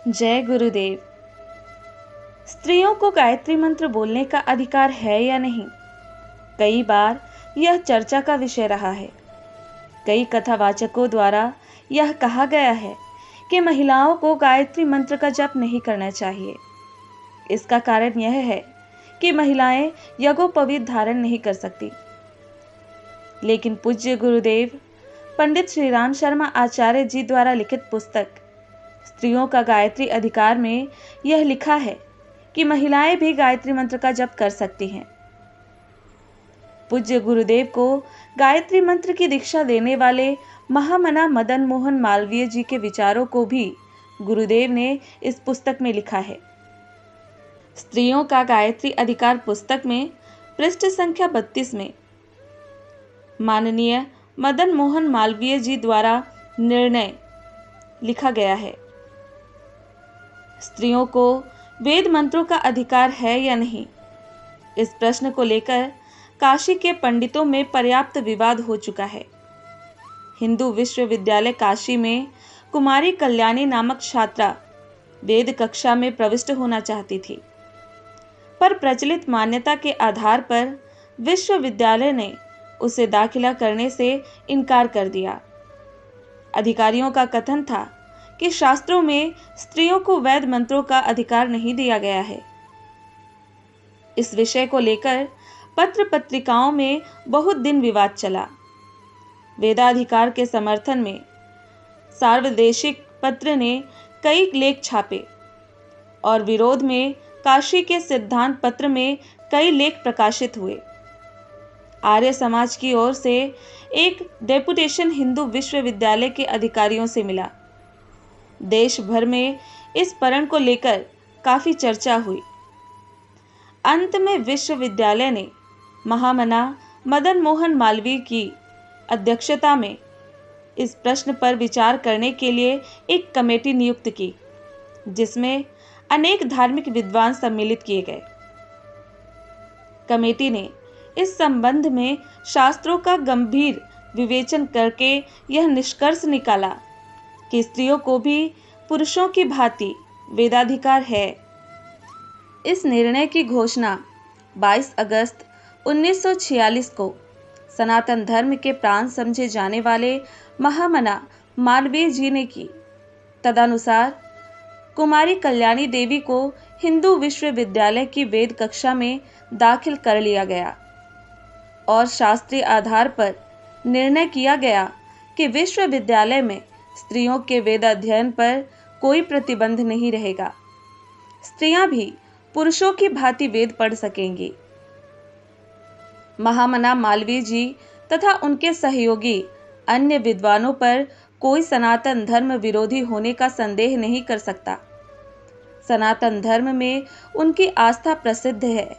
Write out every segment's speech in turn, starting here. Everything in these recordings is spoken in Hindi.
जय गुरुदेव। स्त्रियों को गायत्री मंत्र बोलने का अधिकार है या नहीं, कई बार यह चर्चा का विषय रहा है। कई कथावाचकों द्वारा यह कहा गया है कि महिलाओं को गायत्री मंत्र का जप नहीं करना चाहिए। इसका कारण यह है कि महिलाएं यज्ञोपवीत धारण नहीं कर सकती। लेकिन पूज्य गुरुदेव पंडित श्रीराम शर्मा आचार्य जी द्वारा लिखित पुस्तक स्त्रियों का गायत्री अधिकार में यह लिखा है कि महिलाएं भी गायत्री मंत्र का जप कर सकती हैं। पूज्य गुरुदेव को गायत्री मंत्र की दीक्षा देने वाले महामना मदन मोहन मालवीय जी के विचारों को भी गुरुदेव ने इस पुस्तक में लिखा है। स्त्रियों का गायत्री अधिकार पुस्तक में पृष्ठ संख्या 32 में माननीय मदन मोहन मालवीय जी द्वारा निर्णय लिखा गया है। स्त्रियों को वेद मंत्रों का अधिकार है या नहीं, इस प्रश्न को लेकर काशी के पंडितों में पर्याप्त विवाद हो चुका है। हिंदू विश्वविद्यालय काशी में कुमारी कल्याणी नामक छात्रा वेद कक्षा में प्रविष्ट होना चाहती थी, पर प्रचलित मान्यता के आधार पर विश्वविद्यालय ने उसे दाखिला करने से इनकार कर दिया। अधिकारियों का कथन था कि शास्त्रों में स्त्रियों को वेद मंत्रों का अधिकार नहीं दिया गया है। इस विषय को लेकर पत्र पत्रिकाओं में बहुत दिन विवाद चला। वेदाधिकार के समर्थन में सार्वदेशिक पत्र ने कई लेख छापे और विरोध में काशी के सिद्धांत पत्र में कई लेख प्रकाशित हुए। आर्य समाज की ओर से एक डेपुटेशन हिंदू विश्वविद्यालय के अधिकारियों से मिला। देश भर में इस परण को लेकर काफी चर्चा हुई। अंत में विश्वविद्यालय ने महामना मदन मोहन मालवीय की अध्यक्षता में इस प्रश्न पर विचार करने के लिए एक कमेटी नियुक्त की, जिसमें अनेक धार्मिक विद्वान सम्मिलित किए गए। कमेटी ने इस संबंध में शास्त्रों का गंभीर विवेचन करके यह निष्कर्ष निकाला कि स्त्रियों को भी पुरुषों की भांति वेदाधिकार है। इस निर्णय की घोषणा 22 अगस्त 1946 को सनातन धर्म के प्राण समझे जाने वाले महामना मालवीय जी ने की। तदनुसार कुमारी कल्याणी देवी को हिंदू विश्वविद्यालय की वेद कक्षा में दाखिल कर लिया गया और शास्त्रीय आधार पर निर्णय किया गया कि विश्वविद्यालय में स्त्रियों के वेद अध्ययन पर कोई प्रतिबंध नहीं रहेगा। स्त्रियां भी पुरुषों की भांति वेद पढ़ सकेंगी। महामना मालवीय जी तथा उनके सहयोगी अन्य विद्वानों पर कोई सनातन धर्म विरोधी होने का संदेह नहीं कर सकता। सनातन धर्म में उनकी आस्था प्रसिद्ध है।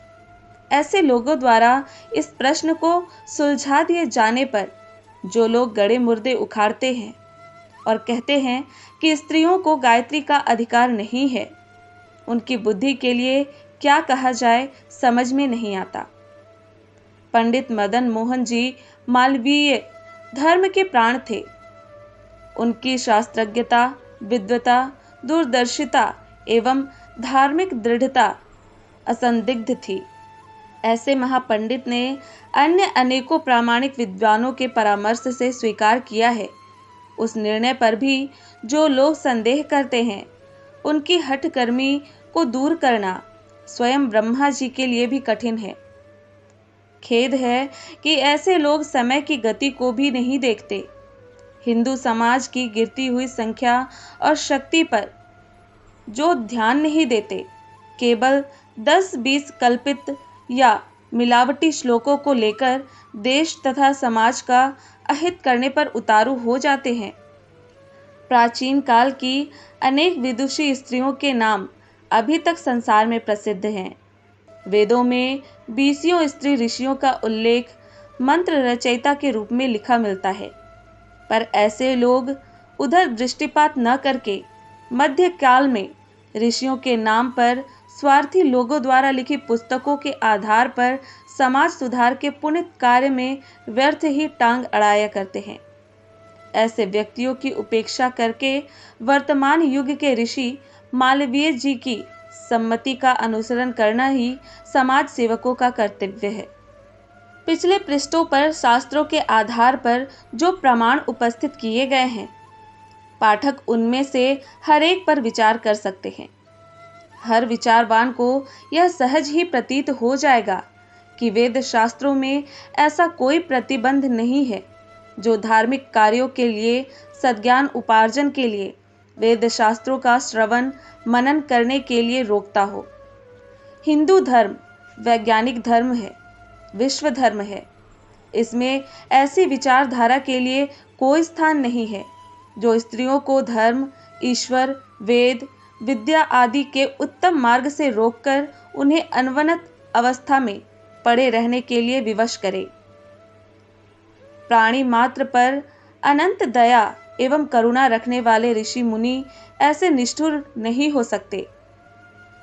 ऐसे लोगों द्वारा इस प्रश्न को सुलझा दिए जाने पर जो लोग गड़े मुर्दे उखाड़ते हैं और कहते हैं कि स्त्रियों को गायत्री का अधिकार नहीं है, उनकी बुद्धि के लिए क्या कहा जाए समझ में नहीं आता। पंडित मदन मोहन जी मालवीय धर्म के प्राण थे। उनकी शास्त्रज्ञता, विद्वता, दूरदर्शिता एवं धार्मिक दृढ़ता असंदिग्ध थी। ऐसे महापंडित ने अन्य अनेकों प्रामाणिक विद्वानों के परामर्श से स्वीकार किया है। उस निर्णय पर भी जो लोग संदेह करते हैं, उनकी हठकर्मी को दूर करना स्वयं ब्रह्मा जी के लिए भी कठिन है। खेद है कि ऐसे लोग समय की गति को भी नहीं देखते। हिंदू समाज की गिरती हुई संख्या और शक्ति पर जो ध्यान नहीं देते, केवल 10-20 कल्पित या मिलावटी श्लोकों को लेकर देश तथा समाज का अहित करने पर उतारू हो जाते हैं। प्राचीन काल की अनेक विदुषी स्त्रियों के नाम अभी तक संसार में प्रसिद्ध हैं। वेदों में 20 स्त्री ऋषियों का उल्लेख मंत्र रचयिता के रूप में लिखा मिलता है, पर ऐसे लोग उधर दृष्टिपात न करके मध्यकाल में ऋषियों के नाम पर स्वार्थी लोगों द्वारा लिखी पुस्तकों के आधार पर समाज सुधार के पुण्य कार्य में व्यर्थ ही टांग अड़ाया करते हैं। ऐसे व्यक्तियों की उपेक्षा करके वर्तमान युग के ऋषि मालवीय जी की सम्मति का अनुसरण करना ही समाज सेवकों का कर्तव्य है। पिछले पृष्ठों पर शास्त्रों के आधार पर जो प्रमाण उपस्थित किए गए हैं, पाठक उनमें से हर एक पर विचार कर सकते हैं। हर विचारवान को यह सहज ही प्रतीत हो जाएगा कि वेद शास्त्रों में ऐसा कोई प्रतिबंध नहीं है जो धार्मिक कार्यों के लिए, सद्ज्ञान उपार्जन के लिए, वेद शास्त्रों का श्रवण मनन करने के लिए रोकता हो। हिंदू धर्म वैज्ञानिक धर्म है, विश्व धर्म है। इसमें ऐसी विचारधारा के लिए कोई स्थान नहीं है जो स्त्रियों को धर्म, ईश्वर, वेद, विद्या आदि के उत्तम मार्ग से रोककर उन्हें अनवनत अवस्था में पड़े रहने के लिए विवश करे। प्राणी मात्र पर अनंत दया एवं करुणा रखने वाले ऋषि मुनि ऐसे निष्ठुर नहीं हो सकते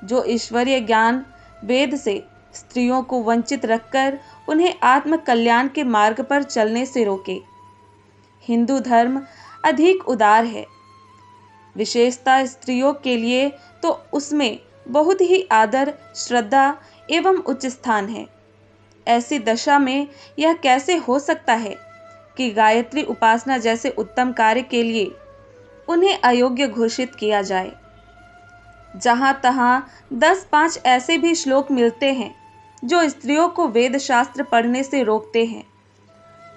जो ईश्वरीय ज्ञान वेद से स्त्रियों को वंचित रखकर उन्हें आत्म कल्याण के मार्ग पर चलने से रोके। हिंदू धर्म अधिक उदार है, विशेषता स्त्रियों के लिए तो उसमें बहुत ही आदर, श्रद्धा एवं उच्च स्थान है। ऐसी दशा में यह कैसे हो सकता है कि गायत्री उपासना जैसे उत्तम कार्य के लिए उन्हें अयोग्य घोषित किया जाए। जहां तहां 10-5 ऐसे भी श्लोक मिलते हैं जो स्त्रियों को वेद शास्त्र पढ़ने से रोकते हैं।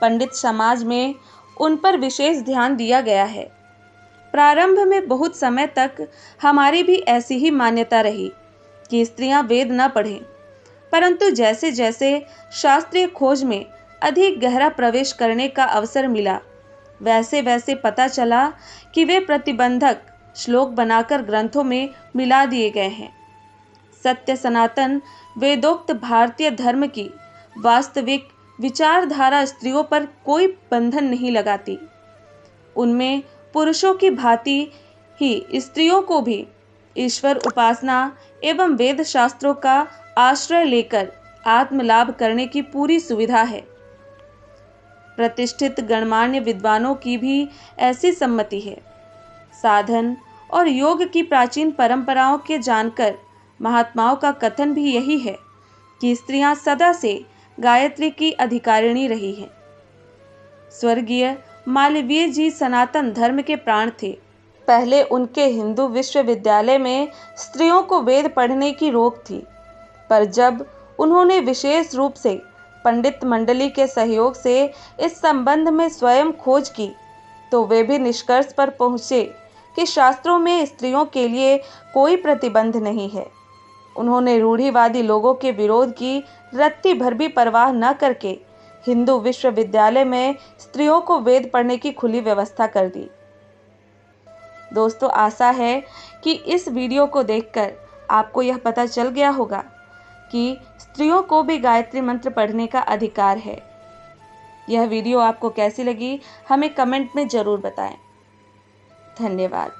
पंडित समाज में उन पर विशेष ध्यान दिया गया है। प्रारंभ में बहुत समय तक हमारी भी ऐसी ही मान्यता रही कि स्त्रियां वेद न पढ़ें, परंतु जैसे जैसे शास्त्रीय खोज में अधिक गहरा प्रवेश करने का अवसर मिला, वैसे वैसे पता चला कि वे प्रतिबंधक श्लोक बनाकर ग्रंथों में मिला दिए गए हैं। सत्य सनातन वेदोक्त भारतीय धर्म की वास्तविक विचारधारा स्त्रियों पर कोई बंधन नहीं लगाती। उनमें पुरुषों की भांति ही स्त्रियों को भी ईश्वर उपासना एवं वेद शास्त्रों का आश्रय लेकर आत्मलाभ करने की पूरी सुविधा है। प्रतिष्ठित गणमान्य विद्वानों की भी ऐसी सम्मति है। साधन और योग की प्राचीन परंपराओं के जानकर महात्माओं का कथन भी यही है कि स्त्रियां सदा से गायत्री की अधिकारिणी रही हैं। स्वर्गीय मालवीय जी सनातन धर्म के प्राण थे। पहले उनके हिंदू विश्वविद्यालय में स्त्रियों को वेद पढ़ने की रोक थी, पर जब उन्होंने विशेष रूप से पंडित मंडली के सहयोग से इस संबंध में स्वयं खोज की, तो वे भी निष्कर्ष पर पहुँचे कि शास्त्रों में स्त्रियों के लिए कोई प्रतिबंध नहीं है। उन्होंने रूढ़िवादी लोगों के विरोध की रत्ती भर भी परवाह न करके हिंदू विश्वविद्यालय में स्त्रियों को वेद पढ़ने की खुली व्यवस्था कर दी। दोस्तों, आशा है कि इस वीडियो को देखकर आपको यह पता चल गया होगा कि स्त्रियों को भी गायत्री मंत्र पढ़ने का अधिकार है। यह वीडियो आपको कैसी लगी हमें कमेंट में ज़रूर बताएं। धन्यवाद।